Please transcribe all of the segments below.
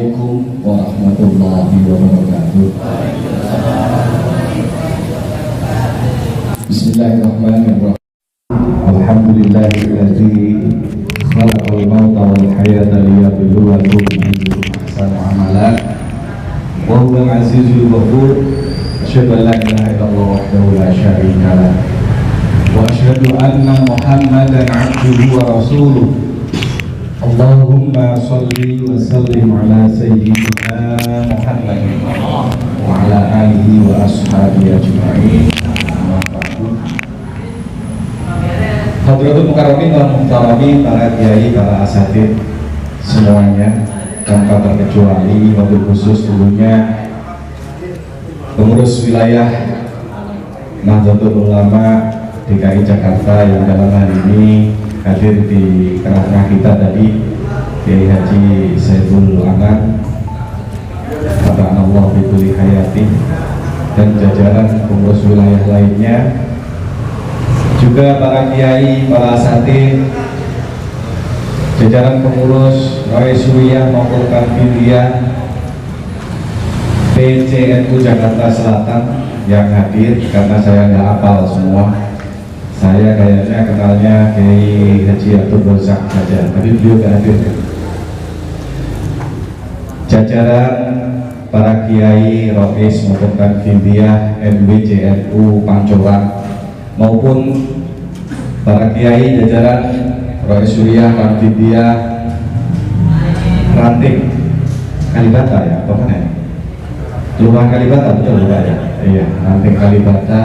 Assalamualaikum warahmatullahi wabarakatuh. Bismillahirrahmanirrahim. Alhamdulillahilladzi khalaqal mauta wal hayata liyabluwakum ayyukum ahsanu amala. Wa huwal azizul ghafur. Asyhadu an la ilaha illallah wahdahu la syarika lah. Wa asyhadu anna Muhammadan 'abduhu wa rasuluh. Allahumma sholli wa sallim ala sayyidina Muhammadin wa ala alihi wa ashabihi ajma'in. Hadratul mukarramin wal muhtaramin, para kiai, para asatidz semuanya tanpa terkecuali, wabil khusus tentunya pengurus wilayah Nahdlatul Ulama DKI Jakarta yang dalam hari ini hadir di tengah-tengah kita tadi, Kiai Haji Saiful Anam Allah bikuli hayati, dan jajaran pengurus wilayah lainnya, juga para kiai, para asatidz, jajaran pengurus Raiswiyah maupun Kanfidiyah PCNU Jakarta Selatan yang hadir, karena saya nggak hafal semua. Saya kayaknya kenalnya Kiai Haji Abdul Razak saja, tapi beliau nggak hadir. Jajaran para kiai Rois maupun Kanfidiyah NWJNU Pancoran maupun para kiai jajaran Raiswiyah Kanfidiyah Ranting Kalibata, ya apa mana ya? Kelurahan Kalibata, betul ya? Iya, Ranting Kalibata,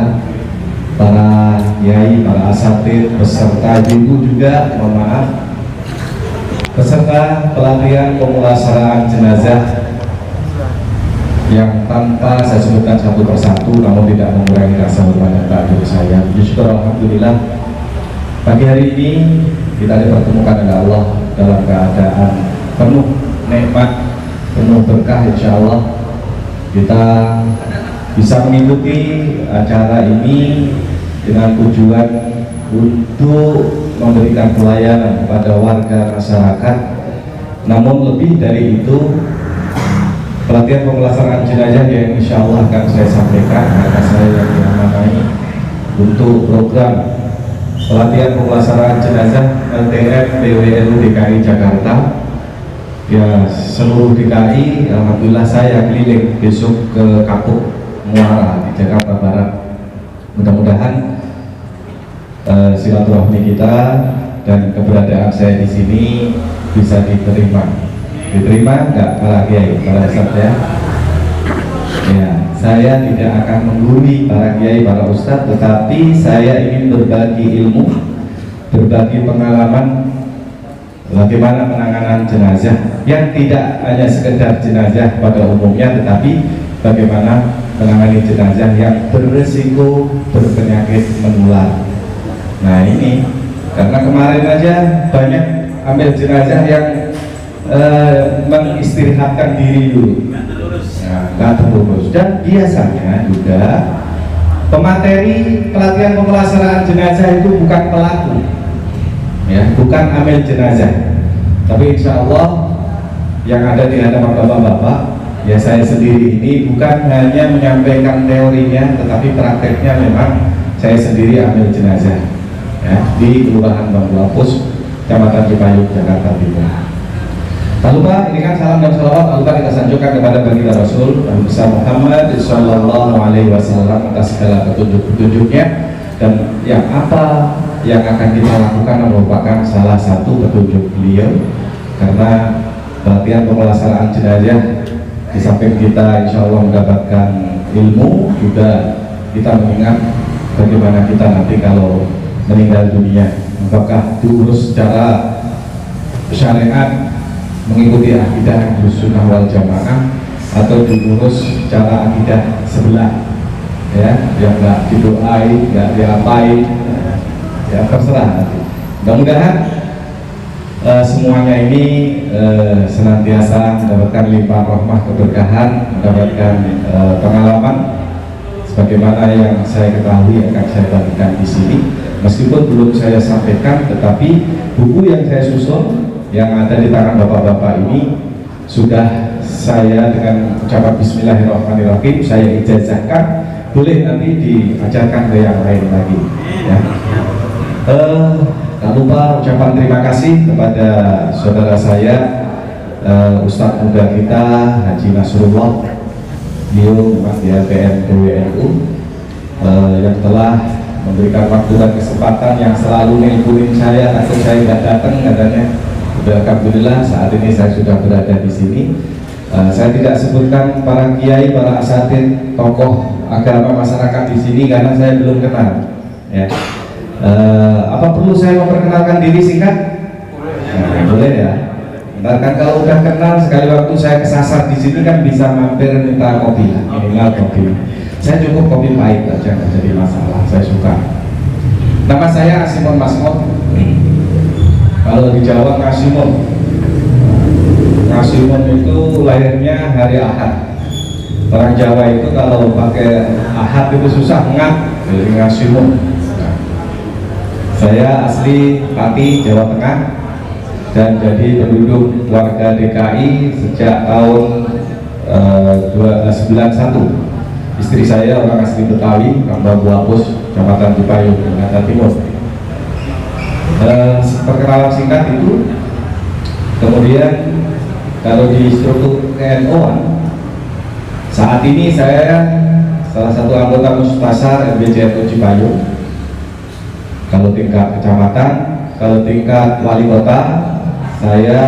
para kiai, para asatidz, peserta juga, mohon maaf, peserta pelatihan pemulasaraan jenazah yang tanpa saya sebutkan satu persatu, namun tidak mengurangi rasa hormat dan takjub saya. Syukur alhamdulillah, pagi hari ini kita dipertemukan oleh Allah dalam keadaan penuh nikmat, penuh berkah. Insya Allah kita bisa mengikuti acara ini dengan tujuan untuk memberikan pelayanan kepada warga masyarakat. Namun lebih dari itu, pelatihan pemulasaraan jenazah yang insya Allah akan saya sampaikan, karena saya yang diamanai untuk program pelatihan pemulasaraan jenazah LTM PWNU DKI Jakarta. Ya, seluruh DKI, alhamdulillah saya keliling besok ke Kapuk Muara di Jakarta Barat. Mudah-mudahan silaturahmi kita dan keberadaan saya di sini bisa diterima enggak para kiai, para ustadz ya? Ya, saya tidak akan menggurui para kiai, para ustadz, tetapi saya ingin berbagi ilmu, berbagi pengalaman bagaimana penanganan jenazah yang tidak hanya sekedar jenazah pada umumnya, tetapi bagaimana menangani jenazah yang berisiko berpenyakit menular. Nah ini, karena kemarin aja banyak ambil jenazah yang mengistirahatkan diri dulu, nggak terurus. Dan biasanya juga pemateri pelatihan pemulasaraan jenazah itu bukan pelaku, ya, bukan amil jenazah, tapi insya Allah yang ada di hadapan bapak-bapak, ya saya sendiri ini bukan hanya menyampaikan teorinya, tetapi prakteknya memang saya sendiri amil jenazah, ya, di Kelurahan Bangku Apus, Kecamatan Cipayung, Jakarta Timur. Tak lupa, ini kan salam dan salawat Allah kita sanjungkan kepada baginda Rasul besar Muhammad Sallallahu Alaihi Wasallam atas segala petunjuk-petunjuknya, dan yang apa yang akan kita lakukan merupakan salah satu petunjuk beliau, karena pelatihan pemulasaraan jenazah di samping kita insya Allah mendapatkan ilmu, juga kita mengingat bagaimana kita nanti kalau meninggal dunia, apakah diurus secara syariat mengikuti akidah Ahlussunnah wal Jamaah atau diurus secara akidah sebelah, ya, yang nggak didoain, nggak diapain, ya terserah nanti. Mudah-mudahan semuanya ini senantiasa mendapatkan limpah rahmah keberkahan, mendapatkan pengalaman sebagaimana yang saya ketahui akan saya bagikan di sini. Meskipun belum saya sampaikan, tetapi buku yang saya susun yang ada di tangan bapak-bapak ini sudah saya dengan ucapan Bismillahirrahmanirrahim saya ijazahkan, boleh nanti diajarkan ke yang lain lagi ya. Tak lupa ucapan terima kasih kepada saudara saya Ustadz muda kita Haji Nasrullah, beliau memang di LTM PWNU yang telah memberikan waktu dan kesempatan, yang selalu nelponin saya takut saya nggak datang katanya. Alhamdulillah saat ini saya sudah berada di sini. Saya tidak sebutkan para kiai, para asatid, tokoh agama masyarakat di sini karena saya belum kenal. Ya. Apa perlu saya memperkenalkan diri singkat? Boleh ya. Ntar kan kalau udah kenal sekali waktu saya kesasar di sini kan bisa mampir minta kopi, minimal kopi. Saya cukup kopi pahit aja, nggak jadi masalah. Saya suka. Nama saya Asimon Masmod. Kalau di Jawa Ngasimon. Ngasimon itu lahirnya hari Ahad. Orang Jawa itu kalau pakai Ahad itu susah ngat, jadi Ngasimon. Nah, saya asli Pati, Jawa Tengah, dan jadi penduduk warga DKI sejak tahun 1991. Istri saya orang asli Betawi, Kambang Buapus, Kecamatan Cipayung, Jakarta Timur. Perkenalan singkat itu. Kemudian kalau di struktur TNO-an, saat ini saya salah satu anggota Mustasar MBJNU Cipayung. Kalau tingkat kecamatan, kalau tingkat wali kota, saya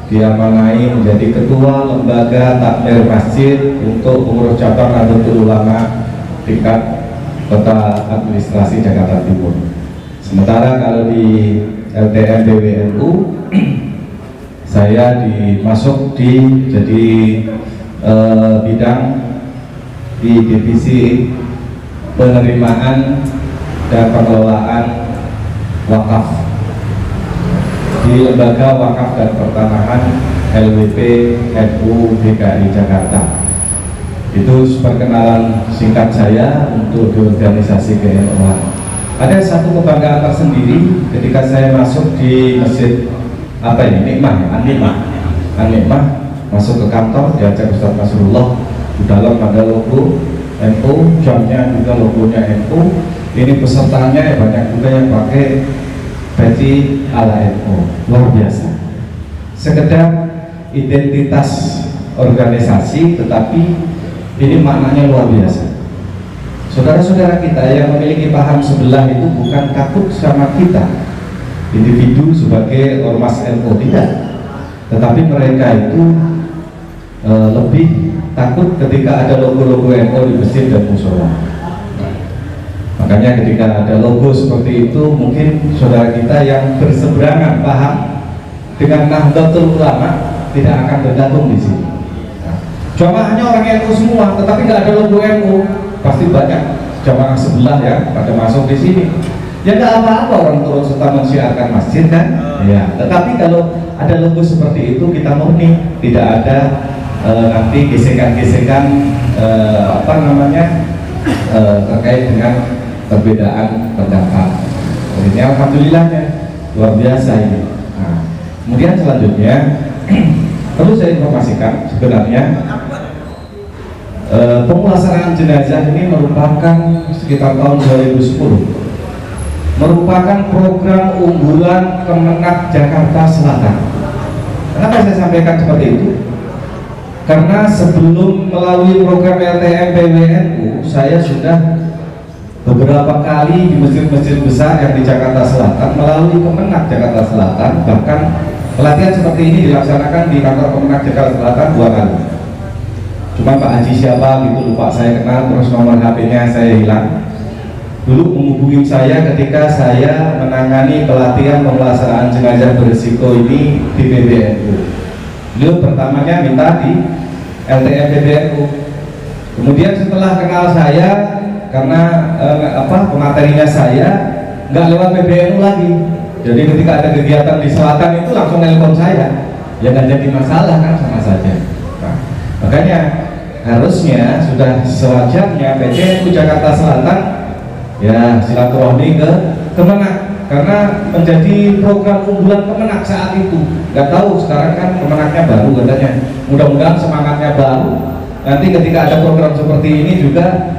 diamanai menjadi ketua lembaga takmir masjid untuk pengurus cabang Nahdlatul Ulama tingkat kota administrasi Jakarta Timur. Sementara kalau di LTM PWNU saya dimasuk jadi bidang di divisi penerimaan dan pengelolaan wakaf di Lembaga Wakaf dan Pertanahan LWP NU DKI Jakarta. Itu perkenalan singkat saya untuk di organisasi KNU. Ada satu kebanggaan tersendiri ketika saya masuk di masjid apa ini, Nikmah, An-Nikmah, masuk ke kantor diajak Ustadz Nasrullah, di dalam ada logo NU, jamnya juga logonya NU. Ini pesertanya banyak juga yang pakai peci ala NU, luar biasa. Sekedar identitas organisasi, tetapi ini maknanya luar biasa. Saudara-saudara kita yang memiliki paham sebelah itu bukan takut sama kita individu sebagai ormas NU, tidak, tetapi mereka itu lebih takut ketika ada logo-logo NU di masjid dan musola. Makanya ketika ada logo seperti itu, mungkin saudara kita yang berseberangan paham dengan Nahdlatul Ulama tidak akan bergabung di sini. Jamaahnya orang NU semua, tetapi nggak ada logo NU, pasti banyak jamaah sebelah ya pada masuk di sini. Ya nggak apa-apa orang turun serta mensiarkan masjid kan, ya. Tetapi kalau ada logo seperti itu kita murni, tidak ada nanti gesekan-gesekan terkait dengan perbedaan pendapat. Ini alhamdulillahnya luar biasa ini. Nah, kemudian selanjutnya perlu saya informasikan sebenarnya pemulasaraan jenazah ini merupakan sekitar tahun 2010 merupakan program unggulan Kemenak Jakarta Selatan. Kenapa saya sampaikan seperti itu? Karena sebelum melalui program LTM PWNU, saya sudah beberapa kali di masjid-masjid besar yang di Jakarta Selatan melalui Kemenak Jakarta Selatan, bahkan pelatihan seperti ini dilaksanakan di kantor Kemenak Jakarta Selatan 2 kali. Cuma Pak Haji siapa gitu lupa saya kenal, terus nomor HP-nya saya hilang. Dulu menghubungi saya ketika saya menangani pelatihan pemulasaraan jenazah berisiko ini di PBNU. Beliau pertamanya minta di LTM PBNU. Kemudian setelah kenal saya, karena pematerinya saya nggak lewat PBNU lagi. Jadi ketika ada kegiatan di selatan itu langsung nelpon saya. Ya nggak jadi masalah kan, sama saja. Nah, makanya harusnya sudah sewajarnya PBNU Jakarta Selatan ya silaturahmi ke Kemenak. karena menjadi program unggulan Kemenak saat itu. Nggak tahu sekarang kan Kemenaknya baru katanya. Mudah-mudahan semangatnya baru. Nanti ketika ada program seperti ini juga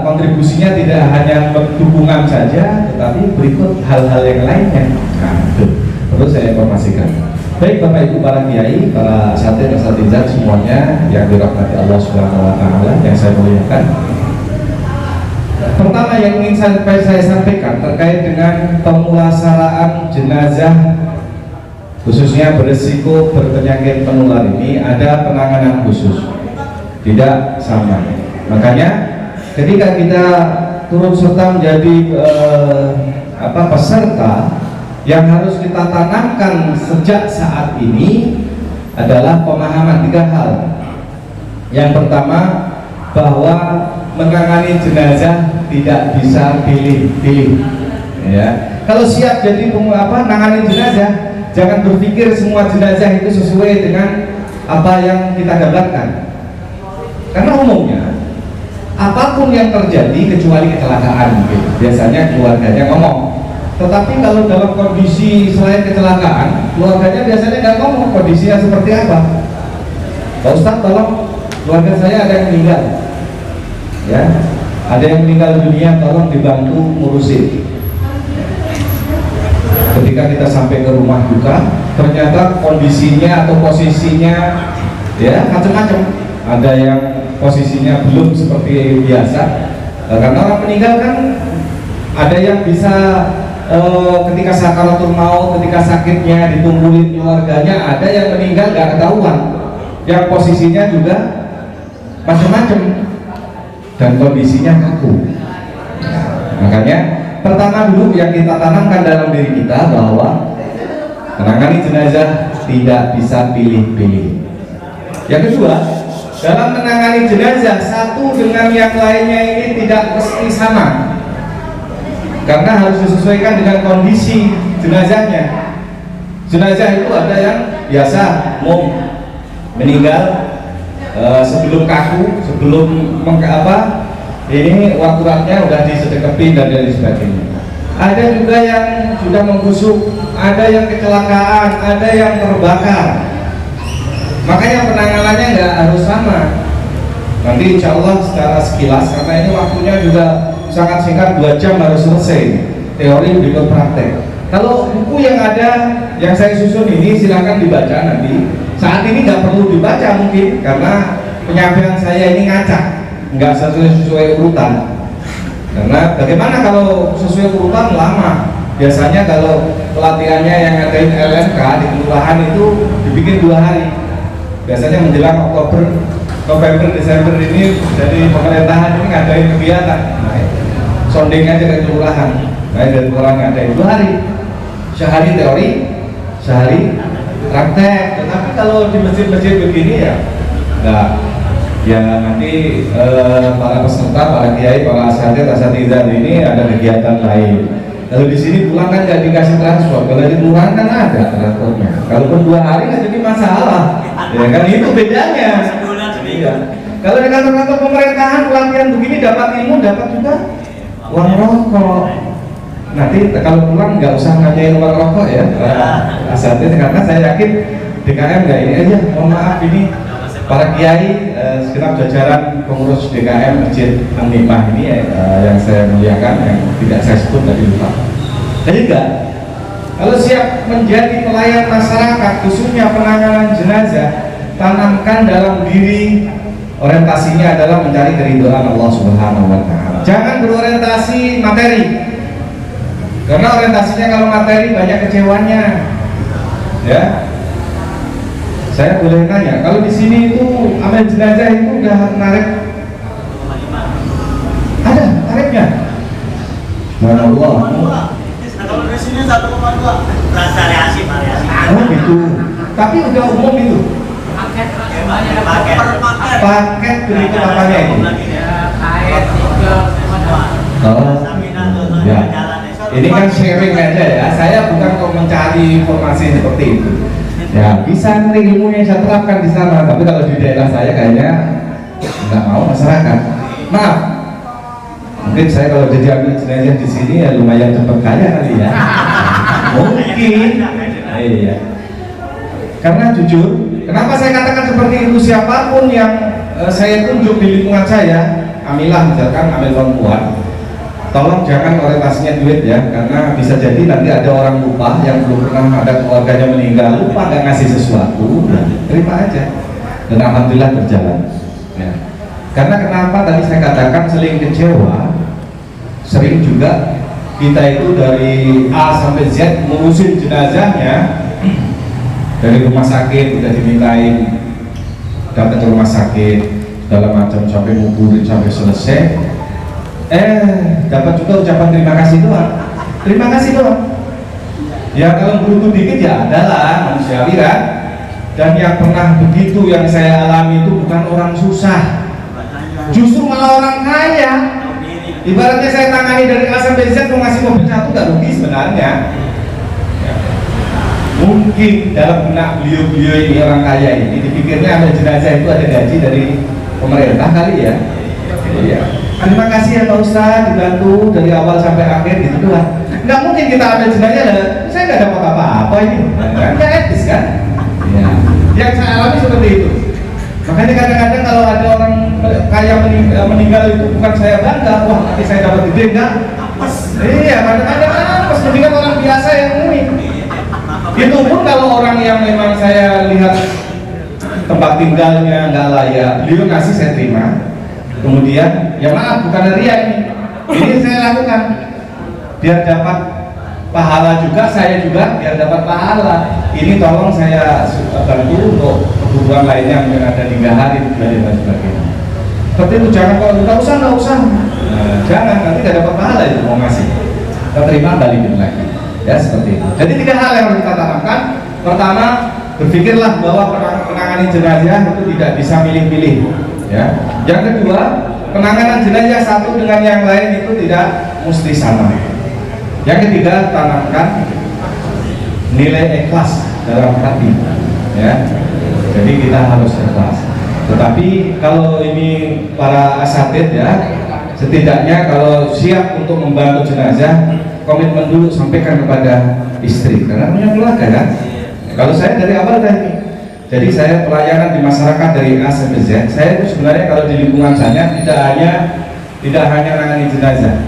kontribusinya tidak hanya dukungan saja, tetapi berikut hal-hal yang lainnya. Nah, itu perlu saya informasikan. Baik Bapak Ibu para kiai, para asatidz asatidz semuanya yang dirahmati Allah Subhanahu wa taala, yang saya muliakan. Pertama yang ingin saya sampaikan terkait dengan pemulasaraan jenazah khususnya berisiko berpenyakit penular ini ada penanganan khusus, tidak sama. Makanya ketika kita turut serta menjadi peserta, yang harus kita tanamkan sejak saat ini adalah pemahaman 3 hal. Yang pertama, bahwa menangani jenazah tidak bisa pilih-pilih. Ya, kalau siap jadi nangani jenazah, jangan berpikir semua jenazah itu sesuai dengan apa yang kita gambarkan. Karena umumnya apapun yang terjadi kecuali kecelakaan, gitu. Biasanya keluarganya ngomong. Tetapi kalau dalam kondisi selain kecelakaan, keluarganya biasanya nggak ngomong kondisinya seperti apa. Pak Ustadz, tolong keluarga saya ada yang meninggal, ya, ada yang meninggal dunia, tolong dibantu ngurusin. Ketika kita sampai ke rumah duka, ternyata kondisinya atau posisinya, ya, macam-macam. Ada yang posisinya belum seperti biasa, karena orang meninggal kan ada yang bisa ketika sakaratul maut, ketika sakitnya ditungguin keluarganya, ada yang meninggal gak ketahuan, yang posisinya juga macam-macam dan kondisinya kaku. Makanya pertama dulu yang kita tanamkan dalam diri kita bahwa menangani jenazah tidak bisa pilih-pilih. Yang kedua, dalam menangani jenazah satu dengan yang lainnya ini tidak mesti sama, karena harus disesuaikan dengan kondisi jenazahnya. Jenazah itu ada yang biasa meninggal sebelum kaku, sebelum ini waktu-waktunya udah disedekepin dan lain sebagainya. Ada juga yang sudah membusuk, ada yang kecelakaan, ada yang terbakar. Makanya penanganannya nggak harus sama. Nanti insya Allah secara sekilas, karena ini waktunya juga sangat singkat, 2 jam harus selesai teori berikut praktek. Kalau buku yang ada yang saya susun ini silakan dibaca nanti. Saat ini nggak perlu dibaca mungkin karena penyampaian saya ini ngacak, nggak sesuai urutan. Karena bagaimana kalau sesuai urutan lama. Biasanya kalau pelatihannya yang ngadain LMK di kelurahan itu dibikin 2 hari. Biasanya menjelang Oktober, November, Desember ini dari pemerintahan ini ngadain kegiatan. Nah, sonding aja ke kelurahan. Nah, dari kelurahan ngadain 2 hari. Sehari teori, sehari praktek. Tetapi kalau di masjid-masjid begini ya enggak. Ya nanti para peserta, para kiai, para asatidz ini ada kegiatan lain. Kalau di sini pulang kan nggak dikasih transport, kalau di kelurahan kan ada transportnya. Kalaupun 2 hari nggak jadi masalah. Ya kan itu bedanya. Iya. Kalau di kantor-kantor pemerintahan pelatihan begini dapat ilmu, dapat juga uang rokok. Nanti kalau pulang nggak usah nanyain uang rokok ya, asatidz, karena saya yakin DKM nggak ini aja. Mohon maaf ini para kiai, segenap jajaran pengurus DKM Masjid An-Nimah ini yang saya muliakan, yang tidak saya sebut tadi lupa. Sehingga kalau siap menjadi pelayan masyarakat, khususnya penanganan jenazah, tanamkan dalam diri orientasinya adalah mencari keridhaan Allah Subhanahu wa taala. Jangan berorientasi materi. Karena orientasinya kalau materi banyak kecewanya. Ya. Saya boleh nanya, kalau di sini itu amal jenazah itu udah narik? Ada tarifnya? Allah. Kalau di sini 1,2. Variasi. Oh gitu. Tapi udah umum itu. Paket berikut apanya itu? Oh, ya. Ini kan sharing aja ya. Saya bukan kok mencari informasi seperti itu. Ya bisa nanti ilmunya saya terapkan di sana. Tapi kalau di daerah saya kayaknya nggak mau masyarakat. Maaf. Mungkin saya kalau jadi ambil jenazah di sini ya lumayan cepat kaya kali ya. Mungkin. Iya. Karena jujur, kenapa saya katakan seperti itu, siapapun yang saya tunjuk di lingkungan saya, amilah misalkan ambil perempuan, tolong jangan orientasinya duit ya, karena bisa jadi nanti ada orang lupa yang belum pernah ada keluarganya meninggal, lupa nggak ngasih sesuatu, terima aja. Dan alhamdulillah berjalan. Ya. Karena kenapa tadi saya katakan sering kecewa, sering juga kita itu dari A sampai Z ngurusin jenazahnya. Dari rumah sakit udah dimintain datang ke rumah sakit segala macam sampai nguburin sampai selesai, dapat juga ucapan terima kasih doang. Ya kalau butuh dikit ya adalah manusiawi kan. Dan yang pernah begitu yang saya alami itu bukan orang susah, justru malah orang kaya. Ibaratnya saya tangani dari A sampai Z mau ngasih mobil satu nggak rugi sebenarnya. Mungkin dalam benak beliau-beliau ini orang kaya ini dipikirnya ambil jenazah itu ada gaji dari pemerintah kali ya. Iya. Terima kasih ya Pak Ustadz dibantu dari awal sampai akhir gitu doang. Nggak mungkin kita ambil jenazah saya nggak dapat apa-apa ini. Nggak etis kan? Ya. Yang saya alami seperti itu. Makanya kadang-kadang kalau ada orang kaya meninggal itu bukan saya bangga, wah nanti saya dapat gede enggak? Iya, kadang-kadang pas mendingan orang biasa yang ngomongin. Itu pun kalau orang yang memang saya lihat tempat tinggalnya nggak layak, beliau ngasih saya terima. Kemudian, ya maaf bukan ria ini saya lakukan biar dapat pahala juga, saya juga biar dapat pahala. Ini tolong saya bantu untuk kebutuhan lainnya yang ada di gahari dan sebagainya. Seperti itu, jangan kalau nggak usah. Nah, jangan nanti nggak dapat pahala itu mau ngasih. Kita terima balikin lagi. Ya seperti itu. Jadi 3 hal yang harus kita tanamkan. Pertama, berpikirlah bahwa penanganan jenazah itu tidak bisa milih-milih. Ya. Yang kedua, penanganan jenazah satu dengan yang lain itu tidak mesti sama. Yang ketiga, tanamkan nilai ikhlas dalam hati. Ya. Jadi kita harus ikhlas. Tetapi kalau ini para asatid ya, setidaknya kalau siap untuk membantu jenazah, komitmen dulu sampaikan kepada istri karena punya keluarga kan. Kalau saya dari awal tadi, jadi saya pelayanan di masyarakat dari A sampai Z. Saya itu sebenarnya kalau di lingkungan saya tidak hanya menangani jenazah,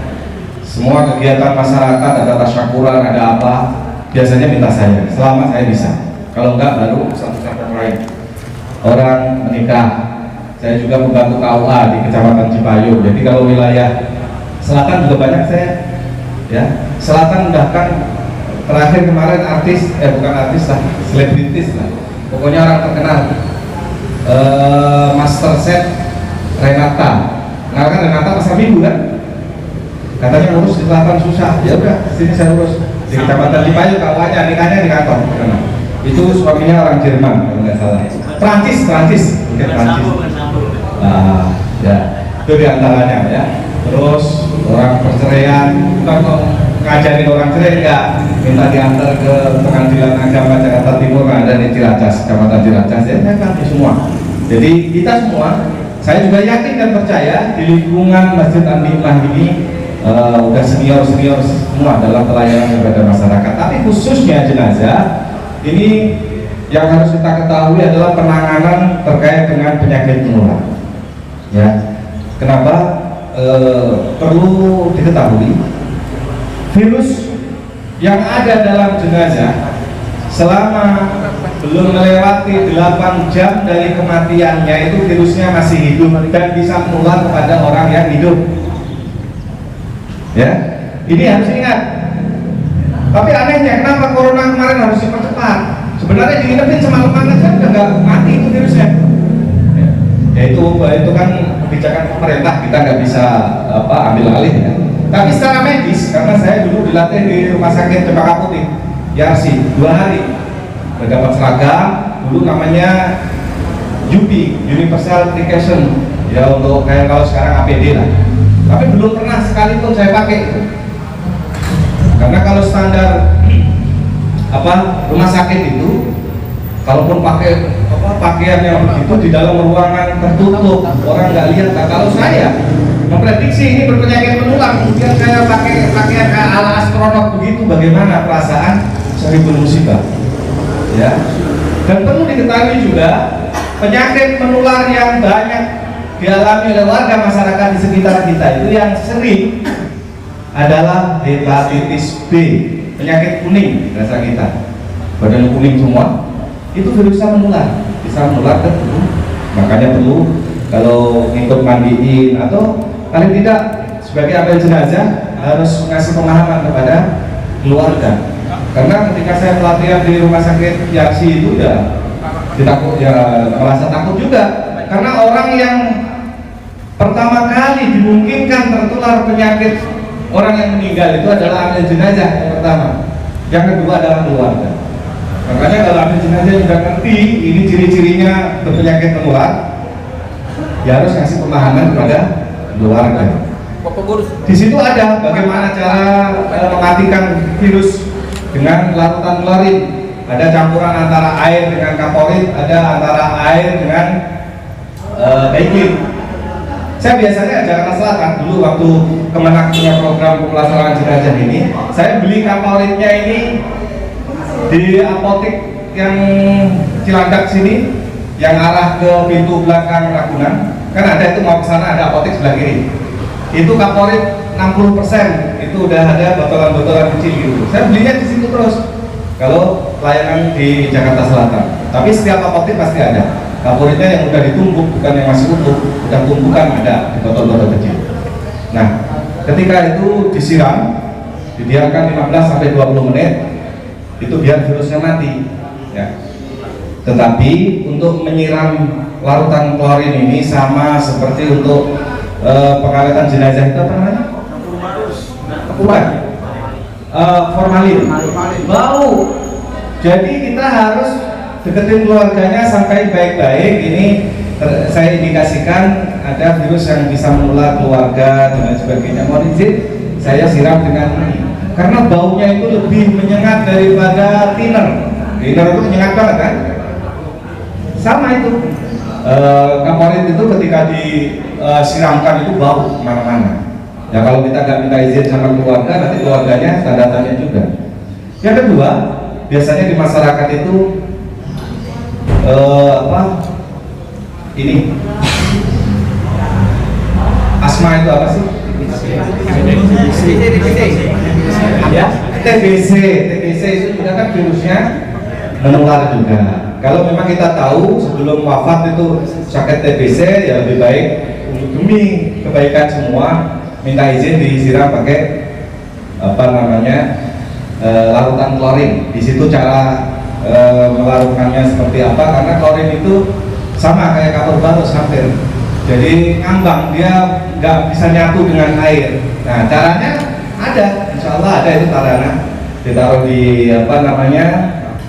semua kegiatan masyarakat ada tasyakuran ada apa biasanya minta saya selama saya bisa. Kalau enggak baru satu-satu lain. Orang menikah, saya juga membantu KUA di Kecamatan Cipayung. Jadi kalau wilayah selatan juga banyak saya. Ya, selatan bahkan terakhir kemarin bukan artis lah, selebritis lah, pokoknya orang terkenal, Master Chef Renata, kan Renata pasar minggu kan, katanya urus di selatan susah, ya udah sini saya urus di Kecamatan Cipayung, kawannya nikahnya di kantor, itu suaminya orang Jerman kalau nggak salah, Prancis, mungkin Prancis, ya itu diantaranya ya. Terus orang perceraian, bukan kok ngajarin orang cerai enggak, minta diantar ke Pengadilan Agama Jakarta Timur, ada di Ciracas, Kecamatan Ciracas, ya kan semua. Jadi kita semua, saya juga yakin dan percaya di lingkungan Masjid An-Nikmah ini udah senior semua dalam pelayanan kepada masyarakat. Tapi khususnya jenazah ini yang harus kita ketahui adalah penanganan terkait dengan penyakit menular. Ya, kenapa? Perlu diketahui virus yang ada dalam jenazah selama belum melewati 8 jam dari kematiannya itu virusnya masih hidup dan bisa menular kepada orang yang hidup. Ya, ini harus ingat. Tapi anehnya kenapa corona kemarin harus dipercepat? Sebenarnya diingetin semalaman aja udah nggak mati itu virusnya. Ya itu kan kebijakan pemerintah, kita nggak bisa ambil alih ya. Tapi secara medis, karena saya dulu dilatih di rumah sakit Cempaka Putih Yarsi 2 hari, mendapat seragam dulu namanya UP, Universal Application ya, untuk kayak kalau sekarang APD lah, tapi belum pernah sekalipun saya pakai itu. Karena kalau standar rumah sakit itu kalaupun pakai pakaian yang begitu di dalam ruangan tertutup, orang nggak lihat. Nah, kalau saya memprediksi ini berpenyakit menular, kemudian saya pakai pakaian ala astronot begitu, bagaimana perasaan seribun musibah, ya. Dan perlu diketahui juga penyakit menular yang banyak dialami oleh warga masyarakat di sekitar kita itu yang sering adalah hepatitis B, penyakit kuning bahasa kita, badan kuning semua, itu virusnya menular, bisa menular ke tubuh. Makanya perlu kalau ngikut mandiin atau paling tidak sebagai amil jenazah harus ngasih pemahaman kepada keluarga. Karena ketika saya pelatihan di rumah sakit Yarsi itu ya merasa takut juga, karena orang yang pertama kali dimungkinkan tertular penyakit orang yang meninggal itu adalah amil jenazah yang pertama, yang kedua adalah keluarga. Makanya kalau amil jenazah sudah ngerti ini ciri-cirinya berpenyakit menular, ya harus kasih pemahaman kepada keluarga. Di situ ada bagaimana cara mematikan virus dengan larutan klorin. Ada campuran antara air dengan kaporit, ada antara air dengan baikling. Saya biasanya Jakarta Selatan dulu waktu Kemenak punya program pemulasaran jenazah ini, saya beli kaporitnya ini di apotek yang Cilandak sini, yang arah ke pintu belakang Ragunan, kan ada itu mau ke sana ada apotek sebelah kiri. Itu kaporit 60%, itu udah ada botolan-botolan kecil gitu. Saya belinya di situ terus. Kalau pelayanan di Jakarta Selatan, tapi setiap apotek pasti ada. Kaporitnya yang udah ditumbuk, bukan yang masih utuh, udah tumbukan ada di botol-botol kecil. Nah, ketika itu disiram, didiamkan 15-20 menit, itu biar virusnya mati. Ya. Tetapi untuk menyiram larutan klorin ini sama seperti untuk pengawetan jenazah itu apa namanya? Bukan. Formalin. Bau. Jadi kita harus deketin keluarganya sampai baik-baik. Ini saya indikasikan ada virus yang bisa menular keluarga dan lain sebagainya. Mohon izin saya siram dengan ini. Karena baunya itu lebih menyengat daripada thinner. Thinner itu menyengat banget kan? Sama itu kaporit itu ketika disiramkan itu bau kemana-mana. Ya kalau kita nggak minta izin sama keluarga, nanti keluarganya tanda tanya juga. Yang kedua, biasanya di masyarakat itu ini asma itu apa sih? Ya, TBC itu juga kan virusnya menular juga. Kalau memang kita tahu sebelum wafat itu sakit TBC, ya lebih baik demi kebaikan semua minta izin disiram pakai larutan klorin. Di situ cara melarutkannya seperti apa? Karena klorin itu sama kayak kapur batus hampir. Jadi ngambang, dia nggak bisa nyatu dengan air. Nah caranya ada, insya Allah ada itu caranya. Ditaruh di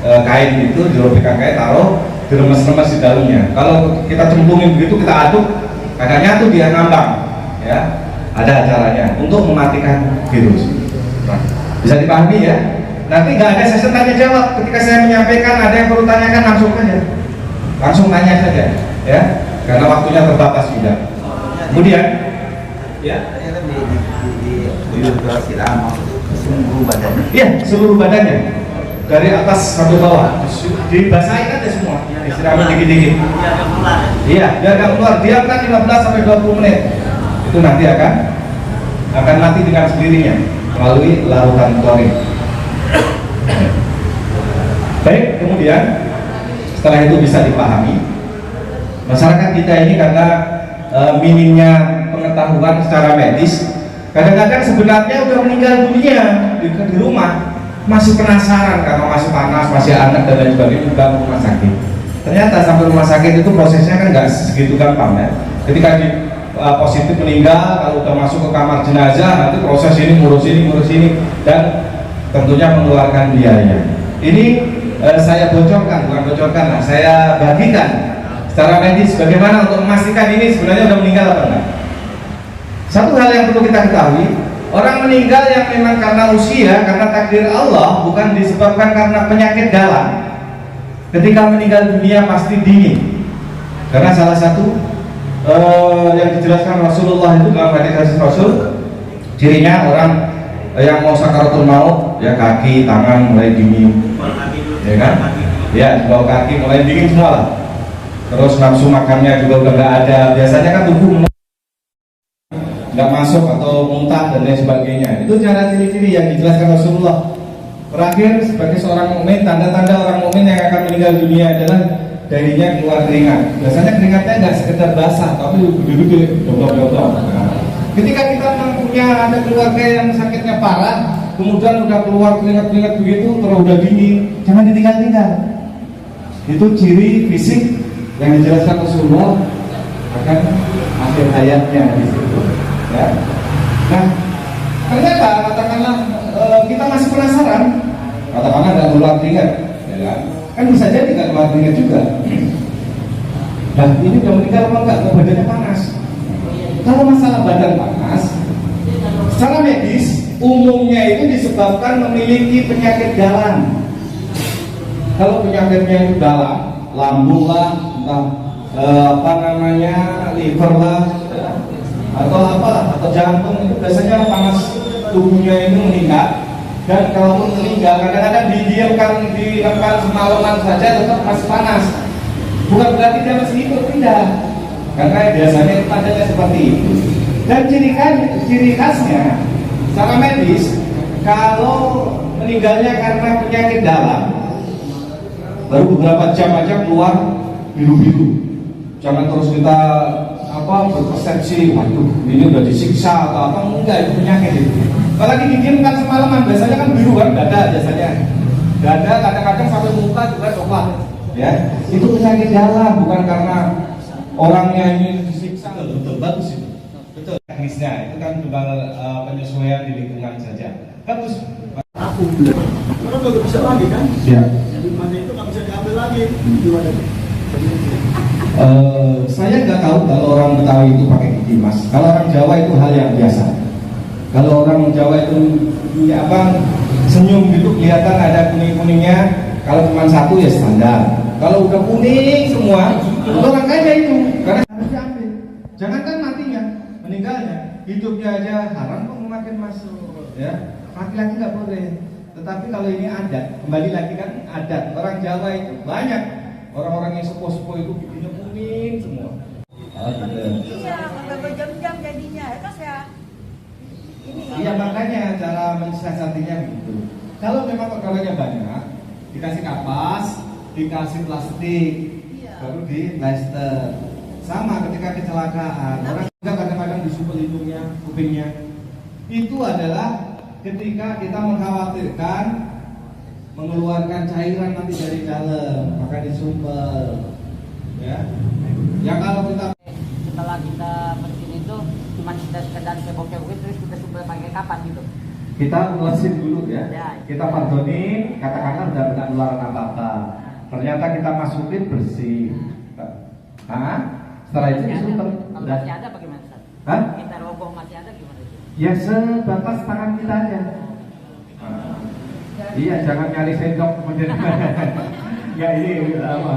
kain itu, dirobekan kain, taruh diremes-remes di dalamnya. Kalau kita cemplungin begitu, kita aduk, kadang nyatu dia ngambang, ya. Ada caranya untuk mematikan virus. Nah, bisa dipahami ya. Nanti nggak ada sesi tanya jawab. Ketika saya menyampaikan ada yang perlu tanyakan langsung tanya saja, ya. Karena waktunya terbatas juga. Kemudian, ya. Iya, seluruh badannya. Dari atas sampai bawah dibasahin aja semua, disiramin dikit-dikit. Iya, biar nggak keluar. Diamkan 15-20 menit. Itu nanti akan mati dengan sendirinya melalui larutan klorin. Baik, kemudian setelah itu bisa dipahami, masyarakat kita ini karena minimnya pengetahuan secara medis, kadang-kadang sebenarnya udah meninggal dunia di rumah, masih penasaran karena masih panas, masih anak dan lain sebagainya, juga ke rumah sakit. Ternyata sampai rumah sakit itu prosesnya kan nggak segitu gampang ya. Ketika positif meninggal, kalau udah masuk ke kamar jenazah, nanti proses ini ngurus ini dan tentunya mengeluarkan biaya. Ini saya bocorkan, bukan bocorkan lah, saya bagikan secara medis bagaimana untuk memastikan ini sebenarnya udah meninggal apa enggak. Satu hal yang perlu kita ketahui, orang meninggal yang memang karena usia, karena takdir Allah, bukan disebabkan karena penyakit dalam. Ketika meninggal dunia pasti dingin, karena salah satu yang dijelaskan Rasulullah itu dalam hadis Rasul, cirinya orang yang mau sakaratul maut ya kaki tangan mulai dingin, ya kan? Ya bawah kaki mulai dingin semua lah. Terus nafsu makannya juga udah nggak ada. Biasanya kan tubuh nggak masuk atau muntah dan lain sebagainya. Itu cara ciri-ciri yang dijelaskan Rasulullah. Terakhir, sebagai seorang mukmin, tanda-tanda orang mukmin yang akan meninggal dunia adalah darinya keluar keringat. Biasanya keringatnya nggak sekedar basah, tapi duduk-duduk, doblok-doblok. Ketika kita punya ada keluarga yang sakitnya parah, kemudian udah keluar keringat-keringat begitu, terus udah dingin, jangan ditinggal-tinggal. Itu ciri fisik yang dijelaskan Rasulullah akan akhir hayatnya di situ. Ya. Nah, ternyata katakanlah kita masih penasaran, katakanlah nggak keluar keringat, ya kan bisa jadi nggak keluar keringat juga. Nah, ini udah meninggal apa enggak? Badannya panas. Kalau masalah badan panas, secara medis umumnya itu disebabkan memiliki penyakit dalam. Kalau penyakitnya itu dalam, lambung lah, entah liver lah, atau atau jantung, itu biasanya panas tubuhnya itu meningkat. Dan kalaupun meninggal, kadang-kadang didiamkan di tempat semalaman saja tetap masih panas. Bukan berarti dia masih hidup, tidak. Karena biasanya tandanya seperti itu. Dan ciri khasnya secara medis, kalau meninggalnya karena penyakit dalam, baru beberapa jam aja keluar biru-biru. Jangan terus kita berpersepsi, waduh ini udah disiksa atau apa, enggak, itu penyakit itu. Apalagi didiamkan semalaman, biasanya kan biru kan, dada biasanya. Dada kadang-kadang sampai muka juga coklat. Ya, itu penyakit dalam, bukan karena orangnya ini disiksa. Betul, bagus itu. Betul. Teknisnya itu kan tunggal penyesuaian di lingkungan saja. Bagus. Aku orang nggak bisa lagi kan? Ya. Jadi mana itu nggak bisa diambil lagi. Saya nggak tahu kalau orang Betawi itu pakai gigi mas. Kalau orang Jawa itu hal yang biasa. Kalau orang Jawa itu senyum gitu kelihatan ada kuning-kuningnya. Kalau cuma satu ya standar. Kalau udah kuning semua, itu orang kaya itu. Karena harus diambil. Jangankan matinya, meninggalnya, hidupnya aja haram kok memakai masuk. Ya, laki-laki nggak boleh. Tetapi kalau ini adat, kembali lagi kan adat orang Jawa itu banyak orang-orang yang sepuh-sepuh itu giginya kuning semua. Iya, nggak berjam-jam jadinya, ya kan saya. Iya makanya cara mensiasatinya begitu. Kalau memang pegawainya banyak, dikasih kapas, dikasih plastik, baru di plaster. Sama ketika kecelakaan, orang juga kadang-kadang disumpel hidungnya, kupingnya. Itu adalah ketika kita mengkhawatirkan mengeluarkan cairan nanti dari dalam, maka disumpel. Ya. Ya kalau kita setelah kita bersin itu cuma kita sekedar cebok-cebok terus kita sumpel pakai kapan gitu. Kita ulesin dulu ya. Ya. Kita pardonin, katakanlah udah tidak keluaran apa-apa. Ternyata kita masukin bersih. Setelah itu disumpel. Kalau masih ada bagaimana Ustaz? Hah? Kita roboh masih ada gimana itu? Ya sebatas tangan kita aja. Iya, jangan nyari sendok kemudian. Ya ini apa?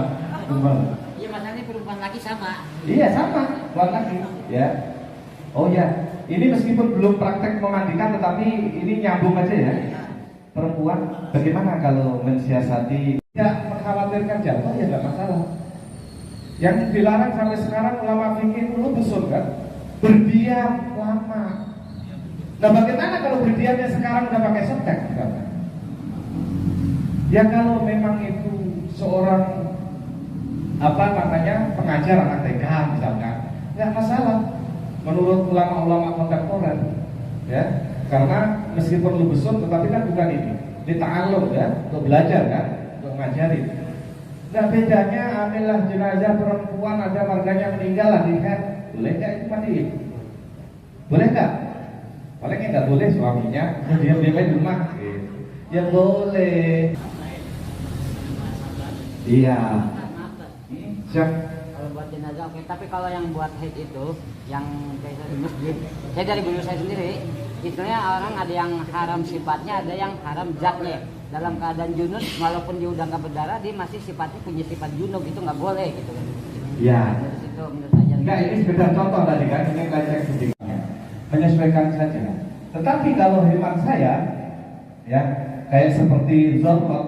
Iya masalahnya perempuan laki sama. Iya sama, perempuan laki. Ya. Oh ya, ini meskipun belum praktek memandikan, tetapi ini nyambung aja ya. Perempuan, bagaimana kalau mensiasati? Ya, mengkhawatirkan jatuh ya nggak masalah. Yang dilarang sampai sekarang ulama fikih itu besul kan? Berdiam lama. Nah bagaimana kalau berdiamnya sekarang udah pakai setek? Ya kalau memang itu seorang pengajar anak TK misalkan, nggak masalah. Menurut ulama-ulama kontemporer, ya, karena meskipun lu besut, tetapi kan bukan ini, dita'alum ya, untuk belajar kan, untuk ngajarin. Nah bedanya ambillah jenazah perempuan ada warganya meninggal lah, lihat, boleh nggak itu mati? Boleh nggak? Paling nggak boleh suaminya, diam-diam di rumah. Ya boleh. Iya. Siap. Kalau buat jenazah oke, tapi kalau yang buat haid itu, yang kayak di masjid, saya dari guru saya sendiri, istilahnya orang ada yang haram sifatnya, ada yang haram zatnya. Dalam keadaan junub, walaupun dia udah nggak berdarah, dia masih sifatnya punya sifat junub, itu nggak boleh gitu. Ya. Menurut itu, menurut ajaran Enggak, ini sekedar contoh tadi kan, ini lecek sedikit, menyesuaikan saja. Tetapi kalau hemat saya, ya kayak seperti zorot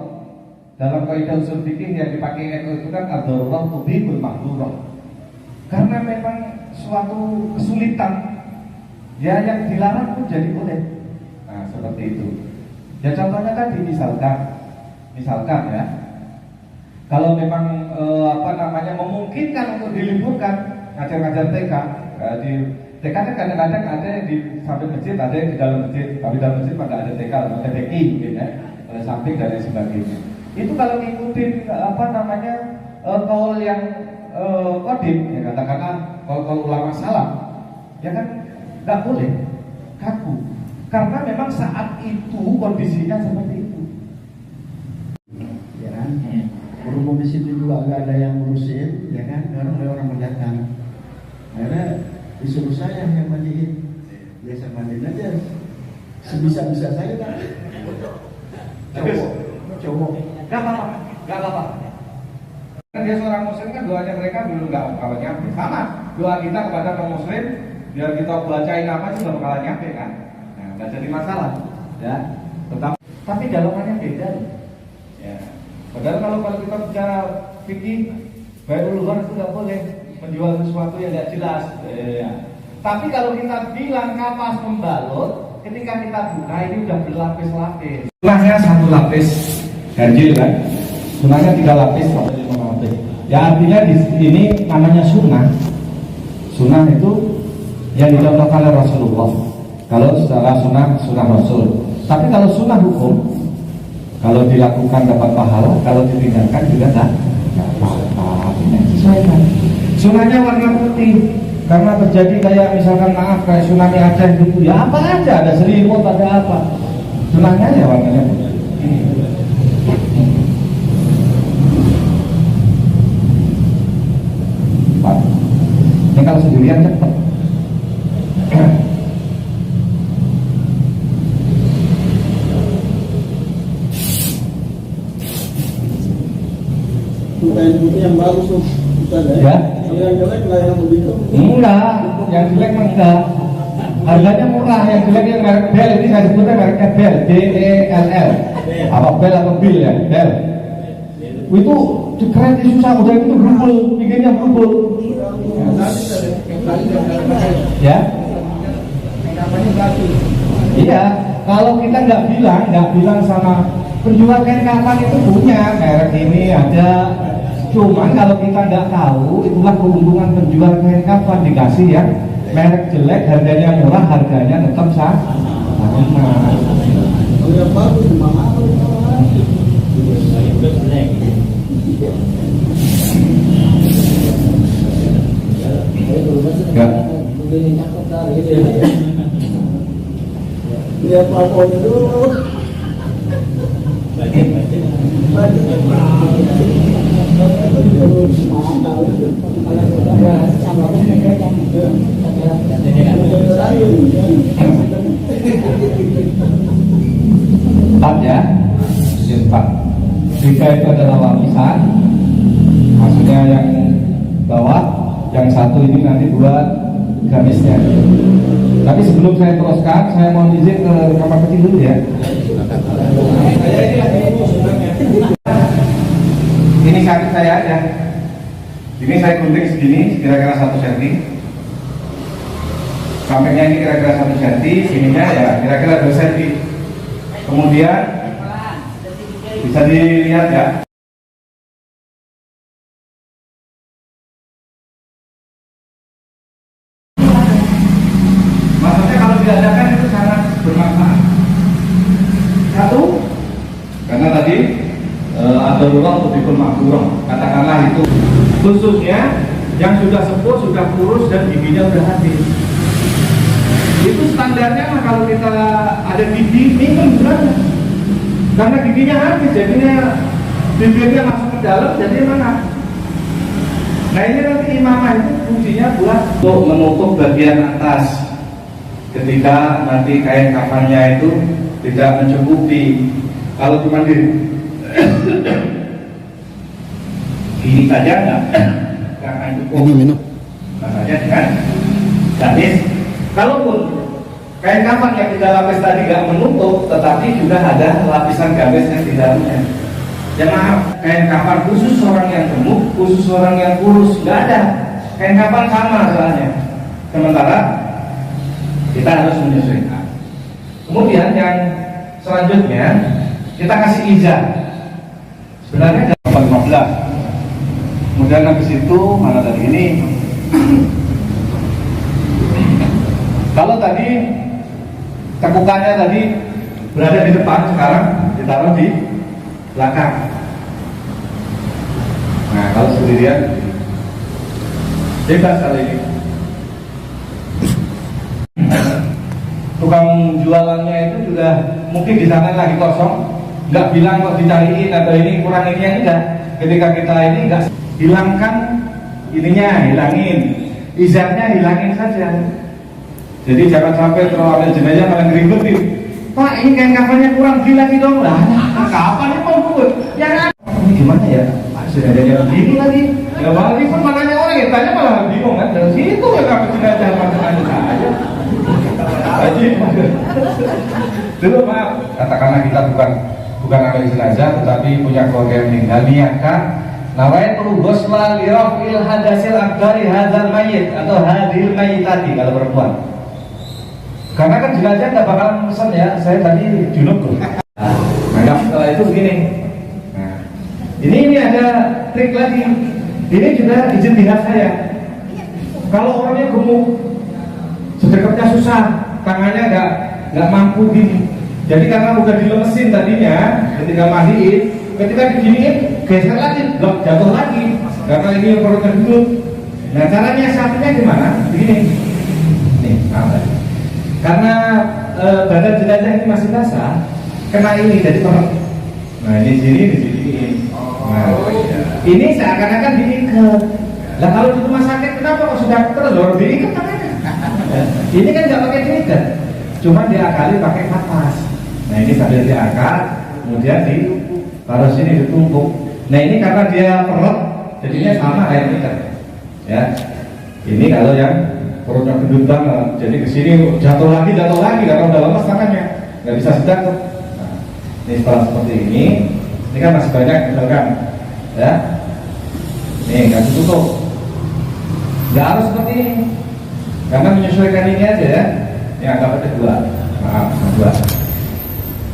dalam kaidah usul fikih yang dipakai itu kan ad-darurah tubihul mahdhurah. Karena memang suatu kesulitan, ya yang dilarang pun jadi boleh. Nah seperti itu. Ya contohnya tadi misalkan ya, kalau memang memungkinkan untuk diliburkan ngajar-ngajar TK, di TK kan kadang-kadang ada yang di samping masjid, ada yang di dalam masjid, tapi dalam masjid pada ada TK atau TPI mungkin ya, samping dan lain sebagainya. Itu kalau ngikutin kaul yang kodim, ya katakanlah kalau ulama salam, ya kan nggak boleh kaku, karena memang saat itu kondisinya seperti itu. Ya kan? Berhubung di situ juga nggak ada yang ngurusin, ya kan? Orang mendatang. Akhirnya disuruh saya yang mandiin. Biasa mandiin aja. Sebisa-bisa saya kan. Cowok. Gak apa-apa. Kan dia seorang muslim kan doanya mereka belum nggak bakalan nyampe. Sama doa kita kepada kaum muslim biar kita bacain apa juga bakalan nyampe kan. Nah nggak jadi masalah. Ya. Tapi dalamannya beda. Ya. Padahal kalau kita bicara fikih, baik luar itu nggak boleh menjual sesuatu yang tidak jelas. Ya. Tapi kalau kita bilang kapas membalut, ketika kita buka ini udah berlapis-lapis. Sunahnya 1 lapis ganjil kan, sunahnya 3 lapis sampai 5 lapis. Ya artinya ini namanya sunnah. Sunnah itu yang dicontohkan oleh Rasulullah. Kalau secara sunnah Rasul. Tapi kalau sunnah hukum, kalau dilakukan dapat pahala, kalau ditinggalkan juga tak apa-apa. Sesuaikan. Sunnahnya warna putih, karena terjadi kayak misalkan kayak tsunami Aceh gitu, ya apa aja, ada selimut, ada apa. Sunnahnya ya warnanya putih. Ini kalau sendirian cepat. Bukan putih yang bagus tuh. Ya. Yang jelek nggak yang begitu. Enggak, yang jelek enggak. Harganya murah, yang jelek yang merek Bell, ini saya sebutnya mereknya Bell, B-E-L-L. Apa Bell atau Bill ya? Bell. Itu keren, susah, udah itu berubul, bikinnya berubul. Ya? Iya, kalau kita nggak bilang sama penjual kain kapan itu punya merek ini ada. Cuman kalau kita nggak tahu, itulah keuntungan penjual kain kapan, dikasih ya merek jelek, harganya murah, harganya tetap sama. Kalau yang bagus cuma mahal. Enggak. Dia plafon dulu. Empat ya, 4. 3 itu adalah lapisan, maksudnya yang bawah, yang 1 ini nanti buat gamisnya. Tapi sebelum saya teruskan, saya mau izin ke kamar kecil dulu ya. Ini kaki saya aja. Ini saya gunting segini, kira-kira 1 cm. Sampingnya ini kira-kira 1 cm, sininya ya kira-kira 2 cm. Kemudian bisa dilihat ya. Maksudnya kalau diadakan itu sangat bermanfaat. 1, karena tadi ada ruang untuk dipermakmurah. Katakanlah itu khususnya yang sudah sepuh, sudah kurus dan giginya sudah habis. Itu standarnya mah kalau kita ada gigi minum berapa? Karena giginya habis, jadinya bibirnya masuk ke dalam, jadi mana? Nah ini nanti imamah itu fungsinya buat untuk menutup bagian atas. Ketika nanti kain kafannya itu tidak mencukupi, kalau cuma di ini saja enggak akan cukup. Ini minum. Makanya dengan gamis. Kalaupun kain kafan yang tidak lapis tadi nggak menutup, tetapi juga ada lapisan gamisnya di dalamnya. Ya maaf, kain kafan khusus orang yang gemuk, khusus orang yang kurus, nggak ada. Kain kafan sama soalnya. Sementara kita harus menyesuaikan. Kemudian yang selanjutnya kita kasih izah. Sebenarnya ada 15. Kemudian habis itu mana tadi ini? Kalau tadi tekukannya tadi berada di depan, sekarang ditaruh di belakang. Nah, kalau sendirian bebas kali ini. Tukang jualannya itu juga mungkin di sana lagi kosong, nggak bilang kok dicariin atau ini kurang ini yang enggak. Ketika kita ini enggak, hilangkan ininya, hilangin, izahnya hilangin saja. Jadi jangan sampai terlalu jenazah malah ribet nih. Pak, ini kain kafannya kurang, beli lagi dong lah. Kapan ini mau yang ini gimana ya? Pak, jenazahnya begini lagi. Ya malah ribet, makanya orang yang tanya malah bingung kan. Dari situ ya kapan jenazah macam-macam aja. Dulu maaf, katakanlah kita bukan ahli jenazah, tetapi punya keluarga yang meninggal, niatkan nawaitu ghusla li raf'il hadasil akbari hadzal mayyit atau hadhil mayyitati kalau perempuan. Karena kan jenazah nggak bakalan pesan ya, saya tadi junub tuh. Nah, setelah itu begini. Nah, ini ada trik lagi. Ini juga ijtihad saya. Kalau orangnya gemuk, sedekatnya susah, tangannya nggak mampu gini. Jadi karena udah dilemesin tadinya, ketika mandiin, ketika diginiin, geser lagi, jatuh lagi. Karena ini perutnya gendut. Nah, caranya satunya gimana? Begini. Nih, karena badan jenazah ini masih basah, kena ini jadi perut. Nah, di sini. Nah, ini seakan-akan diikat. Lah kalau di rumah sakit kenapa kok sudah terus diikat tangannya? Ini kan nggak pakai diikat, cuma diakali pakai kapas. Nah, ini sambil diangkat, kemudian ditaruh sini ditumpuk. Nah, ini karena dia perut, jadinya sama kayak ikat. Ya, ini kalau yang perutnya gendut banget, jadi kesini jatuh lagi, karena udah lemas tangannya, nggak bisa sedang tuh. Nah, ini setelah seperti ini kan masih banyak misalkan, ya. Nih, kasih tutup. Nggak harus seperti ini, karena menyesuaikan ini aja ya. Yang anggap aja dua.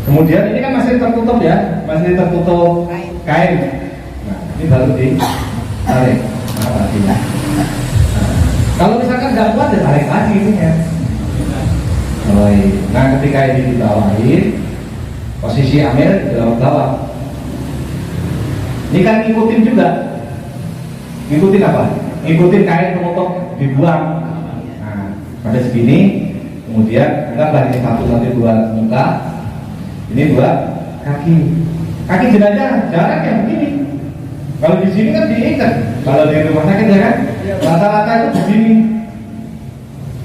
Kemudian ini kan masih tertutup ya, masih tertutup kain. Nah, ini baru ditarik. Nah, kalau misalkan nggak kuat, ya tarik lagi ini ya. Nah, ketika ini dibawain, posisi Amir di bawah. Ini kan ngikutin juga. Ngikutin apa? Ngikutin kain penutup dibuang. Nah, pada segini, kemudian enggak ini satu nanti dua muka, ini dua kaki. Kaki jenazah jarak yang begini. Kalau di sini kan diikat. Kalau di rumah sakit ya kan, rata-rata itu begini.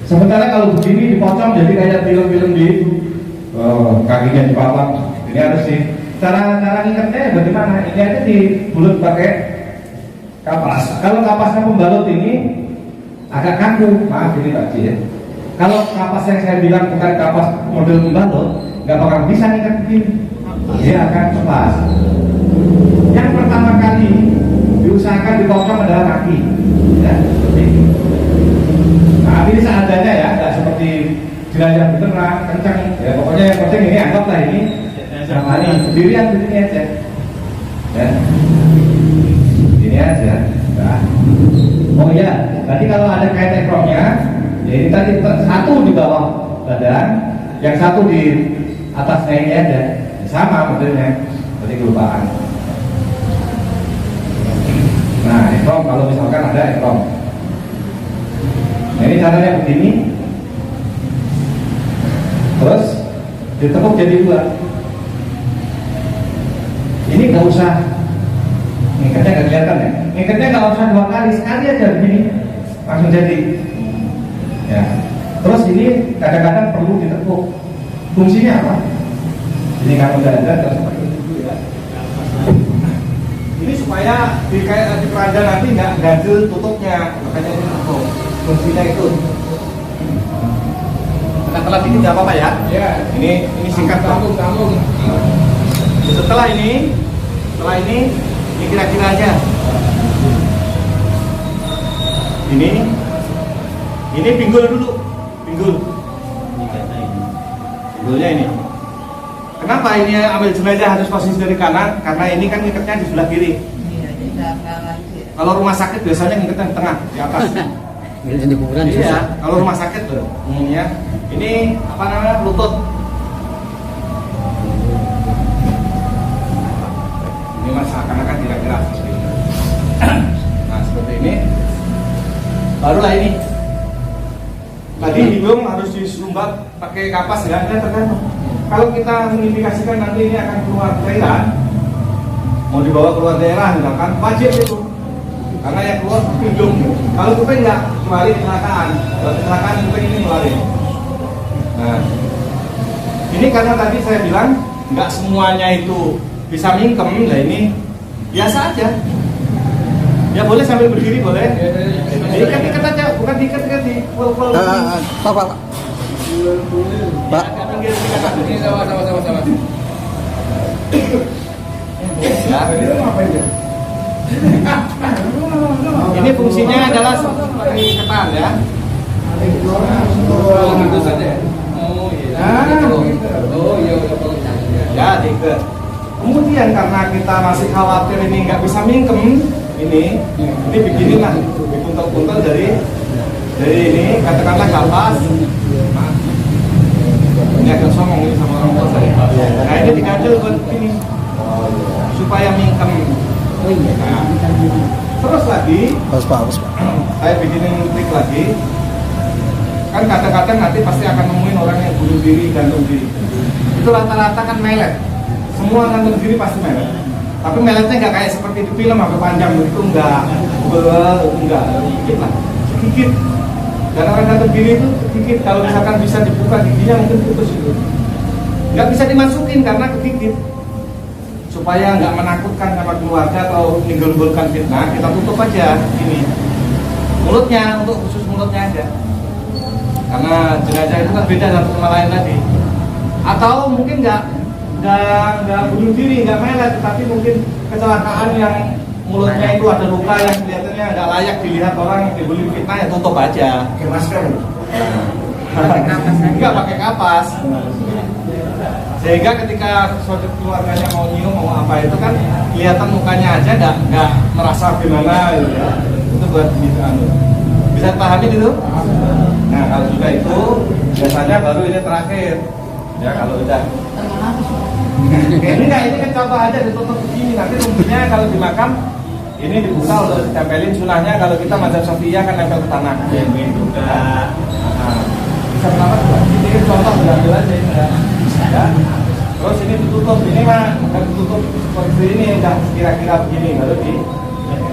Sementara kalau begini dipotong jadi kayak film-film di itu. Kakinya dipapang. Ini harus sih. Cara ngikatnya bagaimana? Ini aja dibulut pakai kapas. Kalau kapasnya pembalut ini agak kaku, maaf ini Pak Ci ya. Kalau kapas yang saya bilang bukan kapas model pembalut, nggak bakal bisa ngikat begini. Dia akan lepas. Yang pertama kali diusahakan dipotong adalah kaki, ya, seperti ini. Nah, ini seadanya ya, nggak seperti jelajah beneran, kencang. Ya, pokoknya yang penting ini anggaplah ini sama ini sendirian begini aja. Ya. Ini aja. Nah. Oh iya, tadi kalau ada kain ekromnya, ya ini tadi satu di bawah badan, yang satu di atasnya ini aja. Sama modelnya, tadi kelupaan. Nah, ekrom kalau misalkan ada ekrom. Nah, ini caranya begini. Terus ditekuk jadi dua. Ini nggak usah ngikatnya, nggak kelihatan ya. Ngikatnya nggak usah dua kali, sekali aja begini langsung jadi. Ya. Terus ini kadang-kadang perlu ditekuk. Fungsinya apa? Ini kalau udah ada terus seperti itu ya. Ini supaya di keranjang nanti nggak ganjel tutupnya, makanya ini tutup. Fungsinya itu. Kita telat dikit nggak apa-apa ya? Ya. Ini singkat kok. Tanggung. Setelah ini kira-kira aja. Ini pinggul dulu, pinggulnya ini. Kenapa ini ambil jenazah harus posisi dari kanan? Karena ini kan ngikatnya di sebelah kiri. Iya, jadi nggak lanjut. Kalau rumah sakit biasanya ngikatnya di tengah, di atas. Di kuburan Iya, susah. kalau rumah sakit tuh umumnya. Ini apa namanya, lutut. Ini mas akan kira-kira seperti ini. Nah seperti ini. Barulah ini. Tadi hidung harus disumbat pakai kapas ya, tergantung. Kalau kita mengindikasikan nanti ini akan keluar daerah, mau dibawa keluar daerah misalkan, wajib itu. Karena yang keluar hidung. Kalau kuping nggak, kecuali kecelakaan. Kalau kecelakaan kuping ini melari. Nah, ini karena tadi saya bilang nggak semuanya itu bisa mingkem, lah ini biasa aja. Ya boleh sambil berdiri boleh. Diikat aja, bukan diikat di pul-pul. Pak. Ini sama. Ini fungsinya adalah seperti ketan ya. Oh, gitu saja. Oh iya. Oh iya. Ya, diikat. Kemudian karena kita masih khawatir ini nggak bisa mingkem, ini beginilah, dipuntel-puntel dari ini, katakanlah kapas. Ini agak somong ini sama orang tua saya. Nah ini dikacau buat ini supaya mingkem. Nah, terus lagi, saya bikinin trik lagi. Kan kadang-kadang nanti pasti akan nemuin orang yang bunuh diri, gantung diri. Itu rata-rata kan melet. Semua gantung diri pasti melet. Tapi meletnya nggak kayak seperti di film sampai panjang begitu, enggak, sedikit lah, sedikit. Dan orang gantung diri itu sedikit. Kalau misalkan bisa dibuka giginya mungkin putus itu. Nggak bisa dimasukin karena kegigit. Supaya nggak menakutkan sama keluarga atau menimbulkan fitnah, kita tutup aja ini mulutnya, untuk khusus mulutnya aja. Karena jenazah itu kan beda satu sama lain tadi. Atau mungkin nggak bunuh diri, nggak melet, tapi mungkin kecelakaan yang mulutnya itu ada luka yang kelihatannya nggak layak dilihat orang yang dibully fitnah, ya tutup aja. Pakai masker. Nggak pakai kapas. Sehingga ketika suatu keluarganya mau nyium mau apa itu kan kelihatan mukanya aja nggak merasa gimana gitu ya. Itu buat bisa pahami itu. Nah kalau sudah itu biasanya baru ini terakhir ya kalau udah. Ini kan contoh aja ditutup begini, nanti mungkinnya kalau di makam ini dibuka untuk ditempelin sunahnya. Kalau kita mazhab Syafi'iyah kan nempel ke tanah. Gitu. Nah, bisa kenapa juga? Ini contoh diambil aja ini ya. Ya. Terus ini ditutup, ini mah bukan ditutup seperti ini, udah kira-kira begini baru di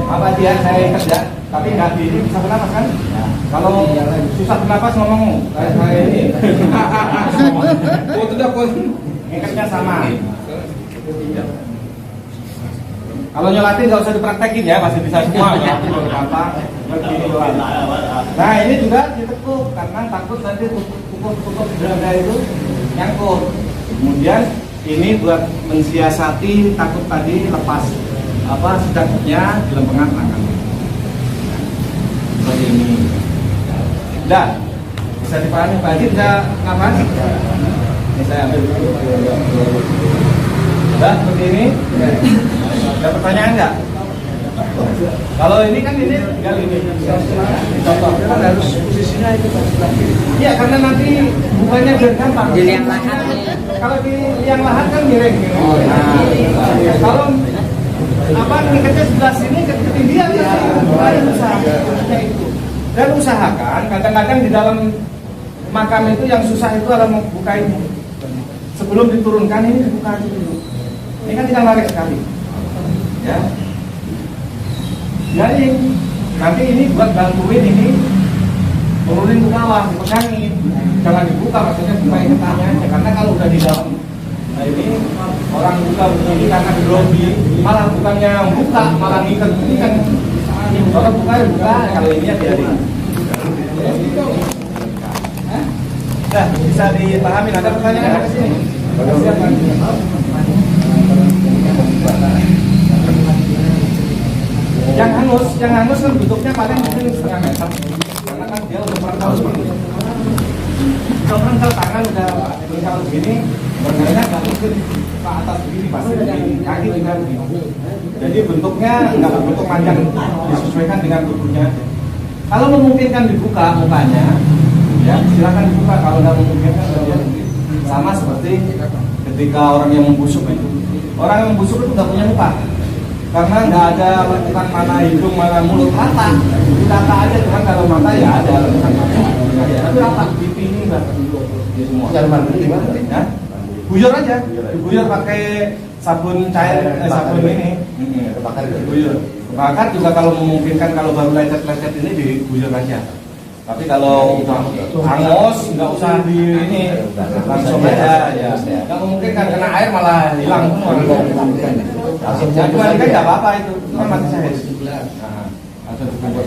apa dia saya ikat ya, tapi nggak di ini bisa bernapas kan? Ya. Kalau susah bernapas ngomong saya ini. Oh tidak pun. Ikatnya sama. Kalau nyolatin nggak usah dipraktekin ya, masih bisa semua. Apa? Begini doang. Nah ini juga ditekuk karena takut nanti tutup dada itu nyangkut. Kemudian ini buat mensiasati takut tadi lepas apa sedangnya di lempengan tangan. Seperti ini. Dah bisa dipahami Pak Haji, bisa ngapain? Ini saya ambil dulu. Dah seperti ini. Ada pertanyaan nggak? Kalau ini kan ini tinggal ini. Contoh kan harus posisinya itu sebelah kiri. Iya karena nanti bukannya biar gampang. Jadi yang lahan. Kalau di yang lahan kan miring. Oh, nah, kalau apa ngikatnya sebelah sini ketinggian ya usaha itu. Dan usahakan kadang-kadang di dalam makam itu yang susah itu adalah membuka ini. Sebelum diturunkan ini dibuka dulu. Ini kan tidak menarik sekali. Ya. Jadi nanti ini buat bantuin ini turunin ke bawah, dipegangin, jangan dibuka, maksudnya buka ikatannya aja. Karena kalau udah di dalam, nah ini orang orang buka begini karena grogi, malah bukannya buka, malah ngikat ini kan. Kalau buka ya buka, kalau ini ya biarin. Nah, bisa dipahami. Ada pertanyaan ke sini? Yang hangus kan bentuknya paling mungkin setengah meter. Karena kan dia udah merentau seperti itu. Kalau merentau tangan udah kalau begini, benarnya nggak mungkin ke atas begini pasti begini, kaki juga begini. Jadi bentuknya nggak berbentuk panjang, disesuaikan dengan tubuhnya. Kalau memungkinkan dibuka mukanya, ya silakan dibuka. Kalau nggak memungkinkan, ya sama seperti ketika orang yang membusuk itu. Orang yang membusuk itu nggak punya muka. Karena nggak ada lekukan mana hidung mana mulut, rata aja. Cuman kalau mata ya ada lekukan mata, tapi rata pipi ini nggak semua. Ya, buyur aja, buyur pakai sabun cair, sabun ini, buyur. Bakar juga kalau memungkinkan, kalau baru lecet ini diguyur aja. Tapi kalau hangus nggak usah di ini, langsung aja ya. Nggak memungkinkan kena air malah hilang semua. Yang kemarin kan nggak apa-apa itu kan mati syahid. Langsung dikumpul.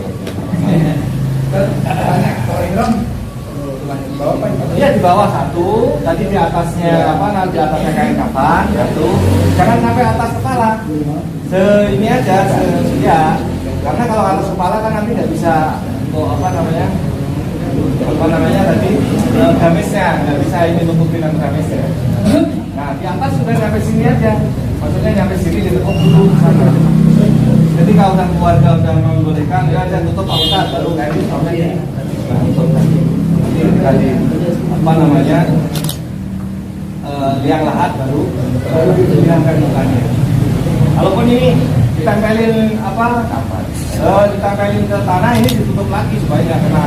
Iya di bawah satu, tadi di atasnya apa? Nanti atasnya kain kafan satu. Jangan sampai atas kepala. Ini aja, ya. Karena kalau atas kepala kan nanti nggak bisa apa namanya tadi gamisnya, nggak bisa ini nutupin gamisnya. Nah di atas sudah sampai sini aja. Maksudnya nyampe sini ditekuk dulu sana. Jadi kalau udah keluarga udah membolehkan, ya aja tutup Pak Ustaz, baru kayak sampai ini. Ini tadi apa namanya liang lahat baru dihilangkan mukanya. Kalaupun ini ditempelin apa? Ditempelin ke tanah, ini ditutup lagi supaya nggak kena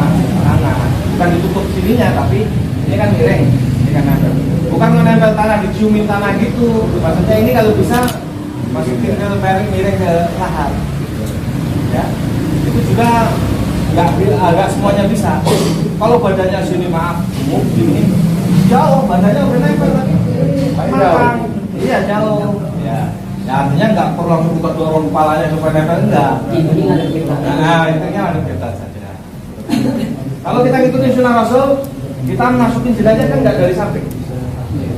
tanah. Bukan ditutup sininya, tapi ini kan miring, ini kan ada. Bukan menempel tanah, diciumin tanah gitu. Maksudnya ini kalau bisa masukin ke miring ke lahat. Ya, itu juga nggak semuanya bisa. Kalau badannya sini maaf, gini jauh, badannya udah nempel tadi. Iya jauh. Ya, artinya nggak perlu buka dorong kepalanya supaya nempel, enggak. Nah, intinya ada kita saja. Kalau kita ngikutin sunnah Rasul, kita masukin jidatnya kan nggak dari samping,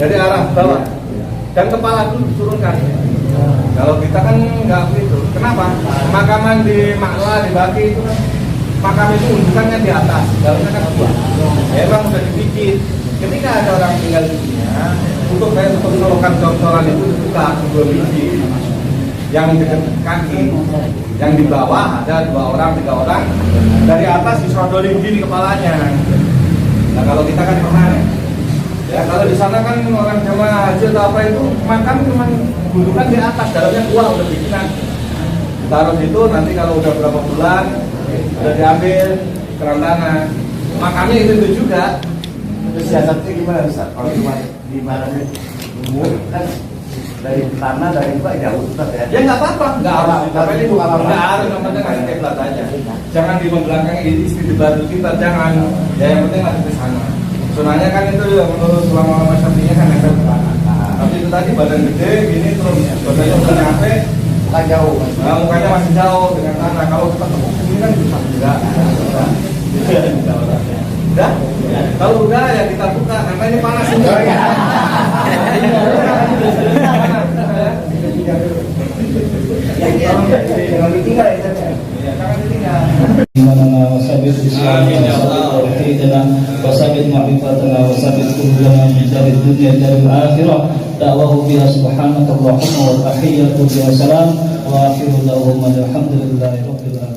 dari arah bawah, dan kepala itu diturunkan. Kalau kita kan nggak begitu. Kenapa? Pemakaman di Makla, di Baki itu kan makam itu undukannya di atas, dalamnya kan dua. Ya emang udah dipikir. Ketika ada orang tinggal di sini, untuk solokan cor-coran itu dibuka dua biji. Yang dekat kaki, yang di bawah ada 2 orang, 3 orang. Dari atas disodolin gini kepalanya. Nah kalau kita kan pernah ya, kalau di sana kan orang jamaah haji atau apa itu makam cuma gundukan di atas, dalamnya dua udah bikinan. Taruh situ, nanti kalau udah berapa bulan udah diambil kerantana. Makamnya itu juga. Terus siasatnya gimana Ustaz? Kalau di mana kan dari tanah dari Pak jauh Ustaz ya? Ya nggak apa-apa, nggak harus. Tapi ini bukan nggak harus, yang penting ngasih kiblat aja. Jangan di belakangnya istri di batu kita, jangan. Ya yang penting ngasih ke sana. Sunahnya kan itu ya, menurut ulama Syafi'iynya kan nempel ke tanah. Tapi itu tadi badan gede, gini terus badannya udah nyampe, Tak jauh. nah, mukanya masih jauh dengan tanah. Kalau kita tepuk ini kan bisa juga. Udah? Kalau udah ya kita buka, karena ini panas ini. Jangan ditinggal ya. Jangan ditinggal. إيماننا وثبت إسلامنا وثبت توحيدنا وثبت معرفتنا وثبت قلوبنا من دار الدنيا إلى الآخرة دعواه فيها سبحانك اللهم والتحية فيها سلام وآخر دعواهم الحمد لله رب العالمين.